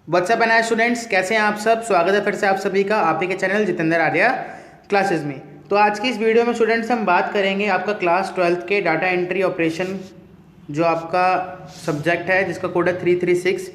WhatsApp and students, कैसे हैं आप सब। स्वागत है फिर से आप सभी का आप ही के चैनल जितेंद्र आर्या क्लासेस में। तो आज की इस वीडियो में स्टूडेंट्स हम बात करेंगे आपका क्लास 12th के डाटा एंट्री ऑपरेशन जो आपका सब्जेक्ट है जिसका कोड है 336,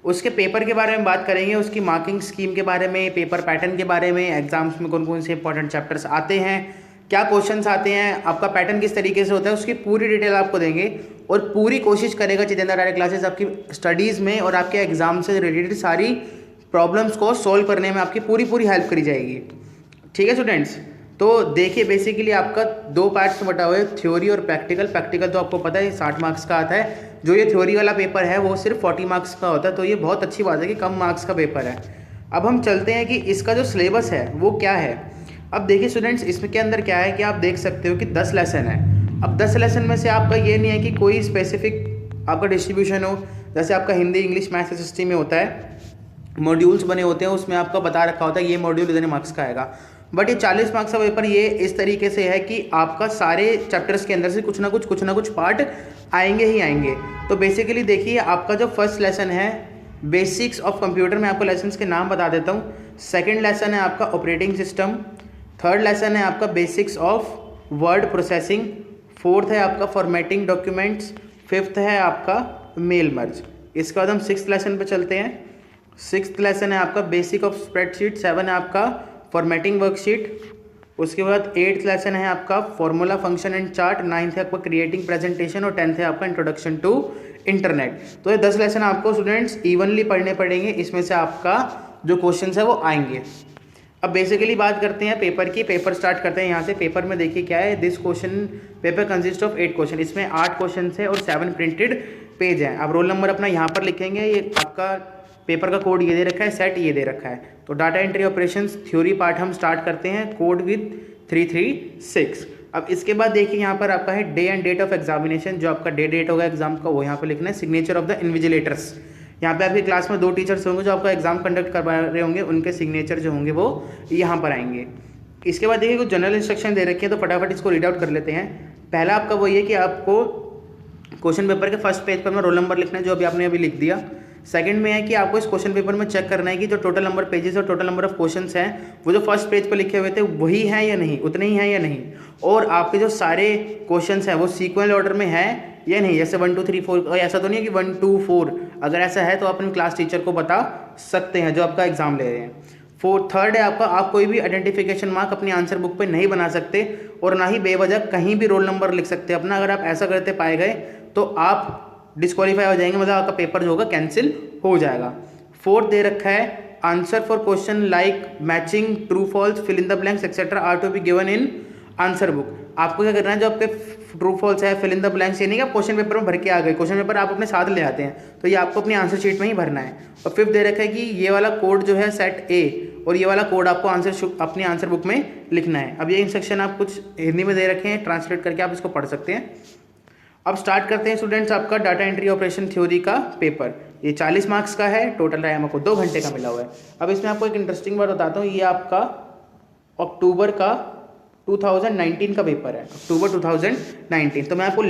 उसके पेपर के बारे में बात करेंगे, उसकी मार्किंग स्कीम के बारे में, पेपर पैटर्न के बारे में, एग्जाम्स में कौन कौन से इंपॉर्टेंट चैप्टर्स आते हैं, क्या क्वेश्चंस आते हैं, आपका पैटर्न किस तरीके से होता है, उसकी पूरी डिटेल आपको देंगे। और पूरी कोशिश करेगा जितेंद्र आर्या क्लासेस आपकी स्टडीज़ में और आपके एग्जाम से रिलेटेड सारी प्रॉब्लम्स को सॉल्व करने में आपकी पूरी हेल्प करी जाएगी। ठीक है स्टूडेंट्स, तो देखिए बेसिकली आपका दो पार्ट्स में बटा हुआ है, थ्योरी और प्रैक्टिकल। प्रैक्टिकल तो आपको पता है 60 मार्क्स का आता है, जो ये थ्योरी वाला पेपर है वो सिर्फ 40 मार्क्स का होता है, तो ये बहुत अच्छी बात है कि कम मार्क्स का पेपर है। अब हम चलते हैं कि इसका जो सिलेबस है वो क्या है। अब देखिए स्टूडेंट्स, इसमें के अंदर क्या है कि आप देख सकते हो कि 10 लेसन है। अब 10 लेसन में से आपका ये नहीं है कि कोई स्पेसिफिक आपका डिस्ट्रीब्यूशन हो, जैसे आपका हिंदी, इंग्लिश, मैथ्स, एसएसटी में होता है मॉड्यूल्स बने होते हैं, उसमें आपका बता रखा होता है ये मॉड्यूल इतने मार्क्स का आएगा। बट ये 40 मार्क्स का पेपर ये इस तरीके से है कि आपका सारे चैप्टर्स के अंदर से कुछ ना कुछ पार्ट आएंगे ही आएंगे। तो बेसिकली देखिए आपका जो फर्स्ट लेसन है बेसिक्स ऑफ कंप्यूटर, मैं आपको लेसन्स के नाम बता देता हूँ। सेकेंड लेसन है आपका ऑपरेटिंग सिस्टम। थर्ड लेसन है आपका basics of word processing. Fourth है आपका फॉर्मेटिंग डॉक्यूमेंट्स। फिफ्थ है आपका मेल मर्ज। इसके बाद हम सिक्स्थ लेसन पे चलते हैं। सिक्स्थ लेसन है आपका बेसिक ऑफ स्प्रेडशीट। 7 है आपका फॉर्मेटिंग वर्कशीट। उसके बाद 8th लेसन है आपका formula function and chart. 9th है आपका क्रिएटिंग प्रेजेंटेशन और 10th है आपका इंट्रोडक्शन टू इंटरनेट। तो ये 10 लेसन आपको स्टूडेंट्स इवनली पढ़ने पड़ेंगे, इसमें से आपका जो क्वेश्चन है वो आएंगे। अब बेसिकली बात करते हैं पेपर की। पेपर स्टार्ट करते हैं यहाँ से। पेपर में देखिए क्या है, this question paper consist of 8 question. इसमें 8 क्वेश्चन है और 7 प्रिंटेड पेज हैं। आप रोल नंबर अपना यहाँ पर लिखेंगे। ये आपका पेपर का कोड ये दे रखा है, सेट ये दे रखा है। तो data entry operations theory part हम स्टार्ट करते हैं, कोड विद 336। अब इसके बाद देखिए यहाँ पर आपका है day and date of examination. जो आपका डे डेट होगा एग्जाम का वो यहाँ पर लिखना है। सिग्नेचर ऑफ द इन्विजिलेटर्स, यहाँ पे आपकी क्लास में 2 टीचर्स होंगे जो आपका एग्जाम कंडक्ट करवा रहे होंगे, उनके सिग्नेचर जो होंगे वो यहाँ पर आएंगे। इसके बाद देखिए कुछ जनरल इंस्ट्रक्शन दे रखे हैं, तो फटाफट इसको रीड आउट कर लेते हैं। पहला आपका वही है कि आपको क्वेश्चन पेपर के फर्स्ट पेज पर में रोल नंबर लिखना है, जो अभी लिख दिया। सेकंड में है कि आपको इस क्वेश्चन पेपर में चेक करना है कि जो टोटल नंबर पेजेस और टोटल नंबर ऑफ क्वेश्चंस हैं वो जो फर्स्ट पेज पर लिखे हुए थे वही हैं या नहीं, उतने ही हैं या नहीं, और आपके जो सारे क्वेश्चंस हैं वो सीक्वेंस ऑर्डर में है या नहीं। जैसे 1 2 3 4, ऐसा तो नहीं है कि 1 2 4। अगर ऐसा है तो आप अपने क्लास टीचर को बता सकते हैं जो आपका एग्जाम ले रहे हैं। थर्ड है आपका, आप कोई भी आइडेंटिफिकेशन मार्क अपनी आंसर बुक पे नहीं बना सकते और ना ही बेवजह कहीं भी रोल नंबर लिख सकते अपना। अगर आप ऐसा करते पाए गए तो आप डिस्क्वालीफाई हो जाएंगे, मतलब आपका पेपर जो होगा कैंसिल हो जाएगा। फोर्थ दे रखा है answer for question like matching true false fill in the blanks etcetera are to be given in answer book. आपको क्या करना है, जो आपके ट्रू फॉल्स है फिल इन द ब्लैंक्स, ये नहीं कि आप क्वेश्चन पेपर में भर के आ गए, क्वेश्चन पेपर आप अपने साथ ले आते हैं, तो ये आपको अपनी आंसर शीट में ही भरना है। और फिफ्थ दे रखा है कि ये वाला कोड जो है सेट ए, और ये वाला कोड आपको अपनी आंसर बुक में लिखना है। अब ये इंस्ट्रक्शन आप कुछ हिंदी में दे रखे हैं, ट्रांसलेट करके आप इसको पढ़ सकते हैं। अब स्टार्ट करते हैं स्टूडेंट्स आपका डाटा एंट्री ऑपरेशन थ्योरी का पेपर। ये 40 मार्क्स का है, टोटल टाइम आपको 2 घंटे का मिला हुआ है। अब इसमें आपको एक इंटरेस्टिंग बात बताता हूँ, ये आपका अक्टूबर का 2019 का पेपर है, अक्टूबर 2019। तो मैं आपको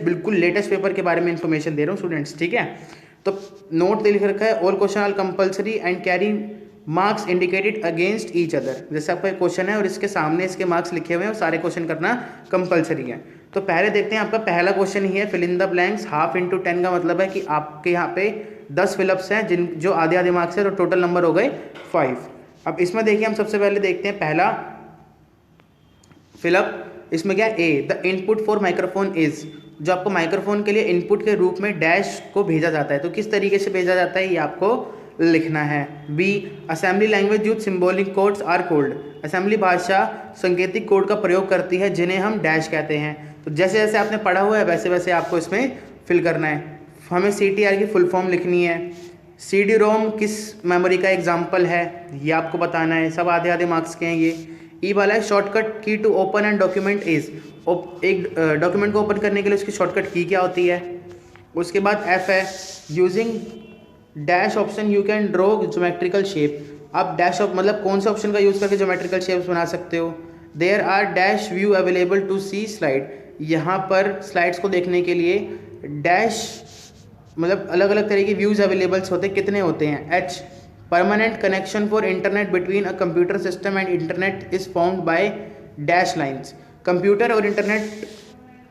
बिल्कुल लेटेस्ट पेपर के बारे में इंफॉर्मेशन दे रहा हूँ स्टूडेंट्स, ठीक है। तो नोट लिख रखा है, all question are compulsory and carry marks indicated against each other. जैसे आपका एक क्वेश्चन है और इसके सामने इसके मार्क्स लिखे हुए हैं और सारे क्वेश्चन करना कंपलसरी है। तो पहले देखते हैं, आपका पहला क्वेश्चन ही है fill in the blanks. Half into 10 का मतलब है कि आपके यहाँ पे 10 फिलअप्स हैं जिन जो आधे मार्क्स है, तो टोटल नंबर हो गए 5। अब इसमें देखिए हम सबसे पहले देखते हैं पहला फिलअप। इसमें क्या A, the input for microphone is, जो आपको माइक्रोफोन के लिए इनपुट के रूप में डैश को भेजा जाता है, तो किस तरीके से भेजा जाता है ये आपको लिखना है। B, assembly language use symbolic codes are called, assembly भाषा संकेतिक कोड का प्रयोग करती है जिन्हें हम डैश कहते हैं। तो जैसे जैसे आपने पढ़ा हुआ है वैसे वैसे आपको इसमें फिल करना है। हमें CTR की फुल फॉर्म लिखनी है। CD रोम किस मेमोरी का एग्जाम्पल है ये आपको बताना है, सब आधे मार्क्स के हैं ये। ई वाला है shortcut key to open and document is, एक डॉक्यूमेंट को ओपन करने के लिए उसकी शॉर्टकट की क्या होती है। उसके बाद F है using dash option you can draw geometrical shape. आप डैश मतलब कौन सा ऑप्शन का यूज़ करके ज्योमेट्रिकल शेप्स बना सकते हो। There are dash view available to see slide, यहाँ पर स्लाइड्स को देखने के लिए डैश मतलब अलग अलग तरह के व्यूज़ अवेलेबल्स होते हैं, कितने होते हैं। H, permanent connection for internet between a computer system and internet is formed by dash lines. Computer और इंटरनेट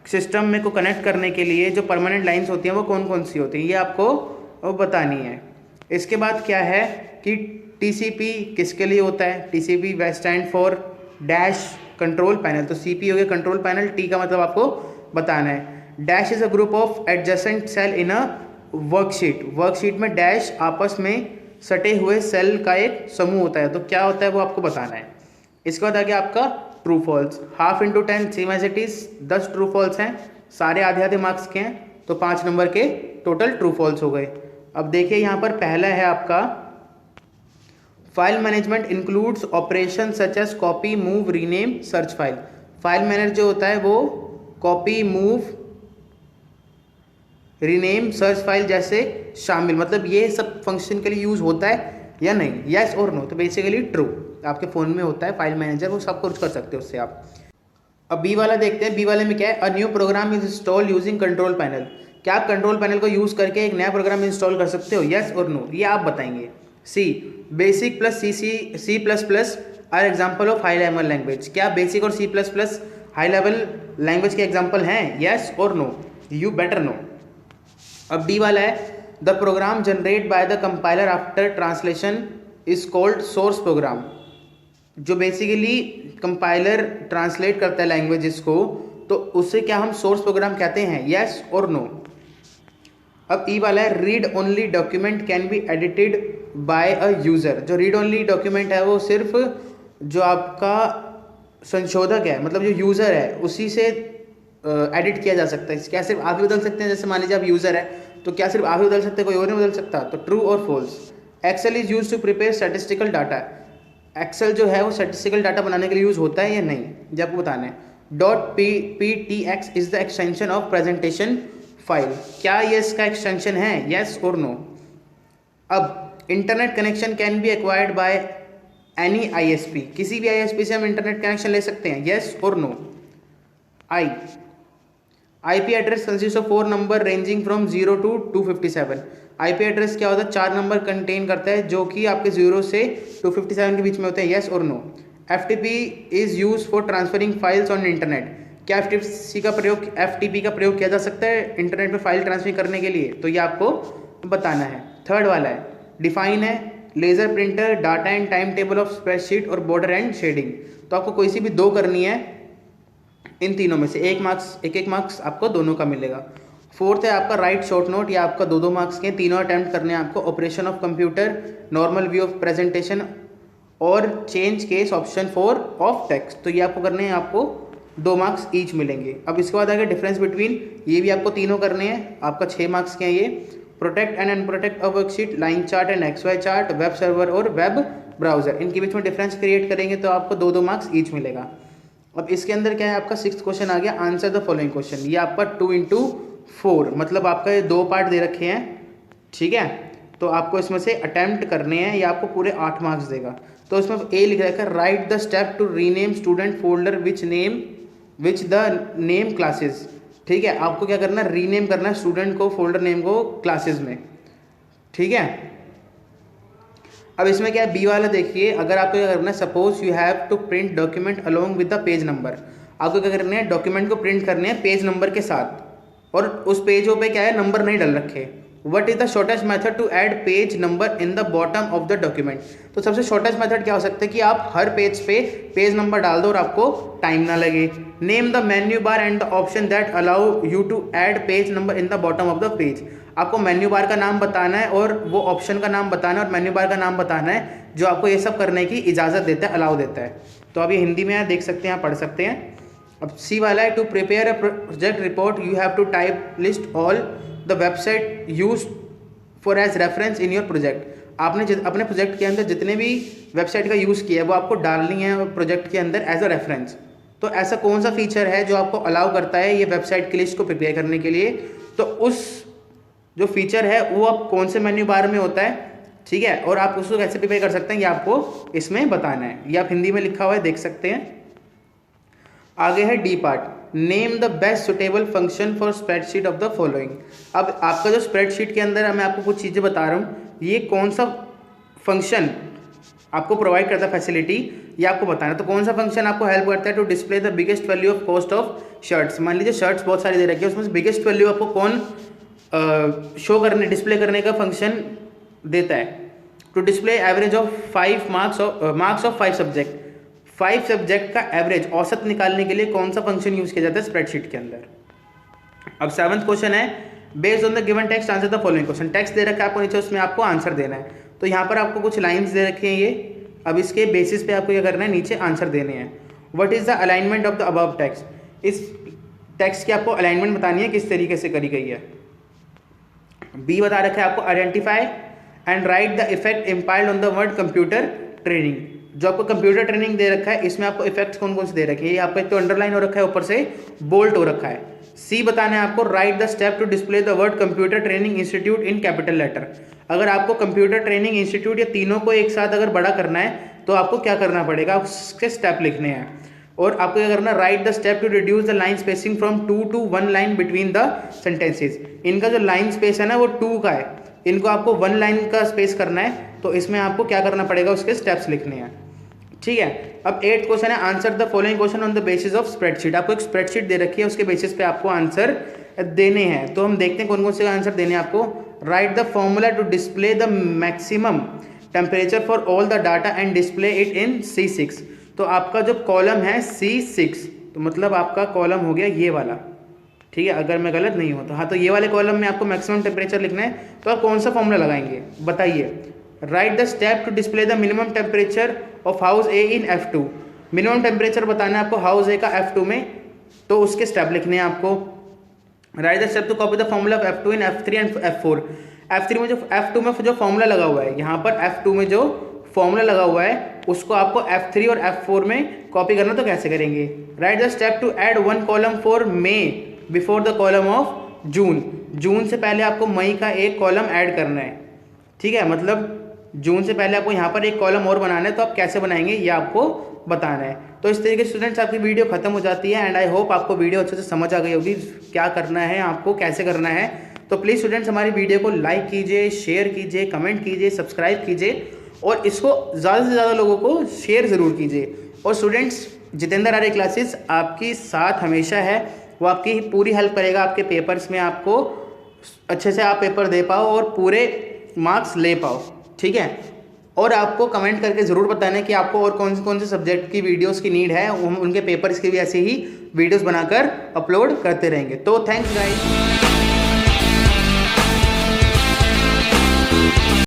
सिस्टम में को कनेक्ट करने के लिए जो परमानेंट लाइन्स होती हैं वो कौन कौन सी होती हैं, ये आपको बतानी है। इसके बाद क्या है कि टीसीपी किसके लिए होता है। TCP stand for dash control panel, तो सीपी हो गया कंट्रोल पैनल, टी का मतलब आपको बताना है। Dash is a group of adjacent cell in a worksheet. Worksheet में डैश आपस में सटे हुए सेल का एक समूह होता है, तो क्या होता है वो आपको बताना है। इसके बाद आगे आपका true false. Half into 10 same as it is, 10 true false हैं, सारे आधे आधे मार्क्स के हैं, तो 5 नंबर के टोटल ट्रू फॉल्स हो गए। अब देखिए यहाँ पर पहला है आपका file management includes operation such as copy, move, rename, search file. File manager जो होता है वो copy, move, rename, search file जैसे शामिल, मतलब ये सब फंक्शन के लिए यूज होता है या नहीं, यस और नो। तो बेसिकली ट्रू, आपके फ़ोन में होता है फाइल मैनेजर, वो सब कुछ कर सकते हो उससे आप। अब बी वाला देखते हैं, बी वाले में क्या है। A new program is install using control panel. क्या आप कंट्रोल पैनल को यूज़ करके एक नया प्रोग्राम इंस्टॉल कर सकते हो, यस और नो, ये आप बताएंगे। C, basic plus C plus plus are example of high level language. क्या बेसिक और C plus plus high level language के एग्जाम्पल हैं, यस और नो, यू बेटर नो। अब डी वाला है the program generate by the compiler after translation is called source program. जो basically compiler translate करता है लैंग्वेजेस को, तो उससे क्या हम सोर्स प्रोग्राम कहते हैं, यस और नो। अब ई वाला है read only document can be edited by a user. जो रीड ओनली डॉक्यूमेंट है वो सिर्फ जो आपका संशोधक है, मतलब जो यूज़र है उसी से एडिट किया जा सकता है। क्या सिर्फ आप ही बदल सकते हैं, जैसे मान लीजिए आप यूज़र है तो क्या सिर्फ आप ही बदल सकते हैं, कोई और नहीं बदल सकता। तो ट्रू और false. Excel is use to prepare statistical data. Excel जो है वो स्टैटिस्टिकल डाटा बनाने के लिए यूज़ होता है या नहीं, ये आपको बताना है। .ptx is the extension of presentation file. क्या ये इसका एक्सटेंशन है, यस और नो। अब internet connection can be acquired by any ISP। किसी भी ISP से हम इंटरनेट कनेक्शन ले सकते हैं, यस और no. IP address consist of 4 number ranging from 0 to 257। IP address क्या होता है, 4 नंबर कंटेन करता है जो कि आपके 0 से 257 के बीच में होते हैं, यस और no. FTP is use for transferring files on internet. क्या FTP का प्रयोग किया जा सकता है इंटरनेट पे फाइल ट्रांसफर करने के लिए, तो ये आपको बताना है। थर्ड वाला है डिफाइन है laser printer, data and time table of spreadsheet और बॉर्डर एंड शेडिंग। तो आपको कोई सी भी दो करनी है इन तीनों में से, एक मार्क्स आपको दोनों का मिलेगा। फोर्थ है आपका राइट शॉर्ट नोट, या आपका 2 मार्क्स के, तीनों अटैम्प्ट करने हैं आपको। Operation of computer, normal view of presentation और change case option 4 of text. तो ये आपको करने हैं, आपको 2 मार्क्स ईच मिलेंगे। अब इसके बाद आगे डिफरेंस बिटवीन, ये भी आपको तीनों करने हैं, आपका 6 मार्क्स के हैं ये। Protect and unprotect a worksheet, line chart and XY chart, web server और वेब ब्राउजर, इनके बीच में डिफरेंस क्रिएट करेंगे तो आपको 2 मार्क्स ईच मिलेगा। अब इसके अंदर क्या है आपका 6th क्वेश्चन आ गया, आंसर द फॉलोइंग क्वेश्चन। ये आपका 2 into 4, मतलब आपका ये 2 पार्ट दे रखे हैं, ठीक है। तो आपको इसमें से अटेम्प्ट करने हैं, ये आपको पूरे 8 मार्क्स देगा। तो इसमें A लिख रखा है write the step to rename student folder which the name classes. ठीक है, आपको क्या करना है, रीनेम करना है स्टूडेंट को, फोल्डर नेम को क्लासेस में, ठीक है। अब इसमें क्या है, बी वाला देखिए, अगर आपको क्या करना है, suppose you have to print document along with the page number. आपको क्या करना है, डॉक्यूमेंट को प्रिंट करने हैं पेज नंबर के साथ, और उस पेजों पे क्या है, नंबर नहीं डल रखे। What is the shortest method to add page number in the bottom of the document. तो सबसे शॉर्टेस्ट मेथड क्या हो सकता है कि आप हर पेज पे पेज नंबर डाल दो और आपको टाइम ना लगे। Name the menu bar and the option that allow you to add page number in the bottom of the page. आपको मेन्यू बार का नाम बताना है और वो ऑप्शन का नाम बताना है और मेन्यू बार का नाम बताना है जो आपको ये सब करने की इजाज़त देता है, अलाउ देता है। तो आप ये हिंदी में देख सकते हैं, आप पढ़ सकते हैं। अब सी वाला है to prepare a project report you have to type list all the website use for as reference in your project. आपने अपने प्रोजेक्ट के अंदर जितने भी वेबसाइट का यूज़ किया है वो आपको डालनी है प्रोजेक्ट के अंदर एज अ रेफरेंस। तो ऐसा कौन सा फीचर है जो आपको अलाउ करता है ये वेबसाइट की लिस्ट को प्रिपेयर करने के लिए, तो उस जो फीचर है वो आप कौन से मेन्यू बार में होता है, ठीक है, और आप उसको कैसे प्रिपेयर कर सकते हैं ये आपको इसमें बताना है। ये आप हिंदी में लिखा हुआ है, देख सकते हैं। आगे है D part, name the best suitable function for spreadsheet of the following. अब आपका जो स्प्रेडशीट के अंदर मैं आपको कुछ चीज़ें बता रहा हूँ, ये कौन सा फंक्शन आपको प्रोवाइड करता है फैसिलिटी, ये आपको बताना। तो कौन सा फंक्शन आपको हेल्प करता है to display the biggest value of cost of shirts. मान लीजिए शर्ट्स बहुत सारी दे रखी है, उसमें से बिगेस्ट वैल्यू आपको कौन शो करने डिस्प्ले करने का फंक्शन देता है। To display average of 5 marks of 5 subject, 5 subject का एवरेज औसत निकालने के लिए कौन सा फंक्शन यूज किया जाता है स्प्रेडशीट के अंदर। अब 7वां क्वेश्चन है, based on the given text answer the following question. Text दे रखा है आपको नीचे, उसमें आपको आंसर देना है। तो यहाँ पर आपको कुछ लाइन्स दे रखी हैं ये, अब इसके बेसिस पे आपको क्या करना है, नीचे आंसर देने हैं। What is the alignment of the above text, इस टेक्स्ट की आपको अलाइनमेंट बतानी है किस तरीके से करी गई है। बी बता रखा है आपको, identify and right the effect impaired on the word computer training. जो आपको कंप्यूटर ट्रेनिंग दे रखा है, इसमें आपको इफेक्ट्स कौन कौन से दे रखे हैं, ये आपको एक तो अंडरलाइन हो रखा है, ऊपर से बोल्ट हो रखा है। सी बताना है आपको, write the step to display the word computer training institute in capital letter. अगर आपको कंप्यूटर ट्रेनिंग इंस्टीट्यूट या तीनों को एक साथ अगर बड़ा करना है तो आपको क्या करना पड़ेगा, उसके स्टेप लिखने हैं। और आपको क्या करना, write the step to reduce the line spacing from 2 to 1 line between the sentences. इनका जो लाइन स्पेस है ना वो 2 का है, इनको आपको 1 लाइन का स्पेस करना है, तो इसमें आपको क्या करना पड़ेगा, उसके स्टेप्स लिखने हैं। ठीक है। अब 8th क्वेश्चन है, answer the following question on the basis of spreadsheet. आपको एक स्प्रेडशीट दे रखी है, उसके बेसिस पे आपको आंसर देने हैं। तो हम देखते हैं कौन कौन से आंसर देने हैं आपको। Write the formula to display the maximum temperature for all the data and display it in C6। तो आपका जो कॉलम है C6, तो मतलब आपका कॉलम हो गया ये वाला। ठीक है, अगर मैं गलत नहीं हूँ तो हाँ, तो ये वाले कॉलम में आपको मैक्सिमम टेम्परेचर लिखना है। तो आप कौन सा फॉर्मूला लगाएंगे बताइए। Write the step to display the minimum temperature of house A in F2। Minimum temperature बताना है आपको हाउस ए का F2 में, तो उसके स्टेप लिखने हैं आपको। Write the step to copy the formula of F2 in F3 and F4। F3 में जो F2 में जो फॉर्मूला लगा हुआ है, यहाँ पर F2 में जो फॉर्मूला लगा हुआ है उसको आपको F3 और F4 में कॉपी करना, तो कैसे करेंगे। Write the step to add 1 column for May before the column of June. जून से पहले आपको मई का एक कॉलम ऐड करना है। ठीक है, मतलब जून से पहले आपको यहाँ पर एक कॉलम और बनाना है, तो आप कैसे बनाएंगे ये आपको बताना है। तो इस तरीके से स्टूडेंट्स आपकी वीडियो खत्म हो जाती है। एंड आई होप आपको वीडियो अच्छे से समझ आ गई होगी, क्या करना है आपको, कैसे करना है। तो प्लीज़ स्टूडेंट्स हमारी वीडियो को लाइक कीजिए, शेयर कीजिए, कमेंट कीजिए, सब्सक्राइब कीजिए और इसको ज़्यादा से ज़्यादा लोगों को शेयर ज़रूर कीजिए। और स्टूडेंट्स, जितेंद्र आर्य क्लासेस आपकी साथ हमेशा है, वो आपकी पूरी हेल्प करेगा आपके पेपर्स में, आपको अच्छे से आप पेपर दे पाओ और पूरे मार्क्स ले पाओ। ठीक है, और आपको कमेंट करके ज़रूर बताना है कि आपको और कौन से सब्जेक्ट की वीडियोस की नीड है। हम उनके पेपर्स की भी ऐसे ही वीडियोस बनाकर अपलोड करते रहेंगे। तो थैंक्स गाइस।